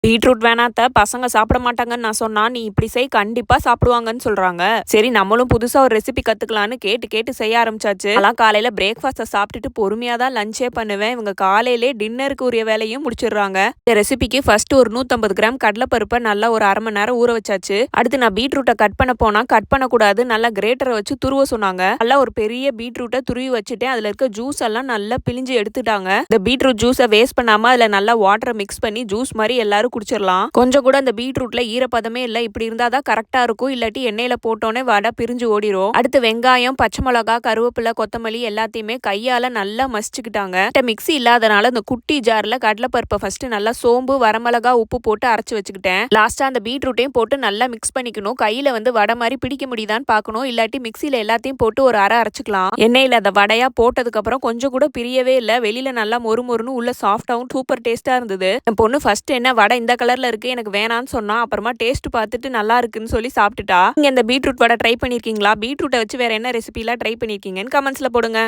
Beetroot வேணாத்த பசங்க சாப்பிட மாட்டாங்கன்னு நான் சொன்னா நீ இப்படி செய் கண்டிப்பா சாப்பிடுவாங்கன்னு சொல்றாங்க. சரி நம்மளும் புதுசா ஒரு ரெசிபி கத்துக்கலான்னு கேட்டு கேட்டு செய்ய ஆரம்பிச்சாச்சு. அதெல்லாம் காலையில பிரேக்ஃபாஸ்ட்டை சாப்பிட்டுட்டு பொறுமையா தான் லஞ்சே பண்ணுவேன். இவங்க காலையிலே டின்னருக்கு உரிய வேலையும் முடிச்சிடுறாங்க. இந்த ரெசிபிக்கு ஃபர்ஸ்ட் ஒரு 150 கிராம் கடலைப்பருப்பை நல்லா ஒரு அரை மணி நேரம் ஊற வச்சாச்சு. அடுத்து நான் பீட்ரூட்டை கட் பண்ண போனா கட் பண்ணக்கூடாது, நல்லா கிரேட்டரை வச்சு துருவ சொன்னாங்க. நல்லா ஒரு பெரிய பீட்ரூட்டை துருவி வச்சுட்டேன். அதுல இருக்க ஜூஸ் எல்லாம் நல்லா பிழிஞ்சு எடுத்துட்டாங்க. இந்த பீட்ரூட் ஜூஸை வேஸ்ட் பண்ணாம அதுல நல்லா வாட்டரை மிக்ஸ் பண்ணி ஜூஸ் மாதிரி எல்லாரும் குடிச்சிடலாம். கொஞ்சம் கூட அந்த பீட்ரூட்ல ஈரப்பதமே இல்லை. இப்படி இருந்தா தான் கரெக்டா இருக்கும். இல்லாட்டி எண்ணெயில போட்டோன்னே வடை பிரிஞ்சு ஓடிரும். அடுத்து வெங்காயம், பச்சை மிளகா, கருவேப்பிலை, கொத்தமல்லி எல்லாத்தையுமே கையால நல்லா மசிச்சுக்கிட்டாங்க. மிக்ஸி இல்லாதனால இந்த குட்டி ஜார்ல கடலைப்பருப்பை ஃபர்ஸ்ட் நல்லா சோம்பு, வரமிளகா, உப்பு போட்டு அரைச்சு வச்சுக்கிட்டேன். லாஸ்டா அந்த பீட்ரூட்டையும் போட்டு நல்லா மிக்ஸ் பண்ணிக்கணும். கையில வடை மாதிரி பிடிக்க முடியுதான்னு பார்க்கணும். இல்லாட்டி மிக்ஸில எல்லாத்தையும் போட்டு ஒரு அரை அரைச்சுக்கலாம். எண்ணெயில அந்த வடையா போட்டதுக்கு அப்புறம் கொஞ்சம் கூட பிரியவே இல்லை. வெளியில நல்லா மொறு மொறுன்னு உள்ள சாஃப்டாவும் சூப்பர் டேஸ்டா இருந்தது. என் பொண்ணு ஃபர்ஸ்ட் என்ன வடை இந்த கலர்ல இருக்கு எனக்கு வேணான்னு சொன்னா, அப்புறமா டேஸ்ட் பார்த்துட்டு நல்லா இருக்குன்னு சொல்லி சாப்பிட்டுட்டா. நீங்க இந்த பீட்ரூட் வடை ட்ரை பண்ணிருக்கீங்களா? பீட்ரூட்டை வச்சு வேற என்ன ரெசிபிலாம் ட்ரை பண்ணிருக்கீங்கன்னு கமெண்ட்ஸ்ல போடுங்க.